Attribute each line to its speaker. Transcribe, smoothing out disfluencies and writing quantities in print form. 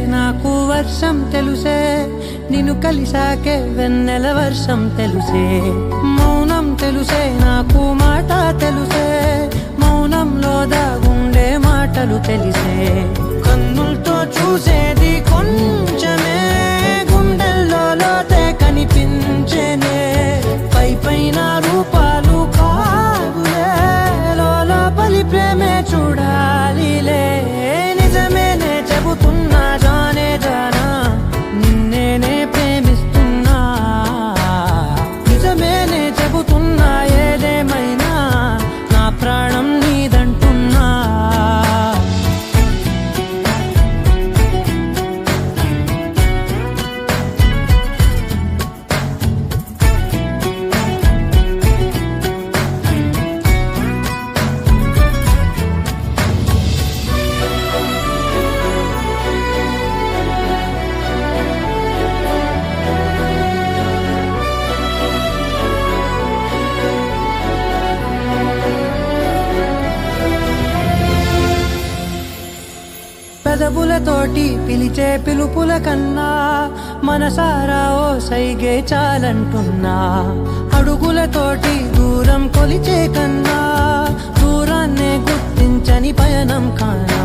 Speaker 1: నాకు వర్షం తెలుసే, నిన్ను కలిసాకే వెన్నెల వర్షం తెలుసే. మౌనం తెలుసే నాకు మాట తెలుసే, మౌనంలో దాగుండే మాటలు తెలిసే. కన్నులతో చూసేది కొంచెమే, గుండెల్లో లోతే కనిపించేనే. పై పైన రూపాలు కాదులే, లోపలి ప్రేమే చూడాలిలే. నిజమేనే చెబుతున్నా జానే జానా, నిన్నేనే ప్రేమిస్తున్నా. నిజమేనే చెబుతున్నా ఏదేమైనా, నా ప్రాణం నీదంటున్నా. పెదవులతోటి పిలిచే పిలుపుల కన్నా, మనసారా ఓ సైగే చాలంటున్నా. అడుగులతోటి దూరం కొలిచే కన్నా, దూరాన్నే గుర్తించని పయనం కానా.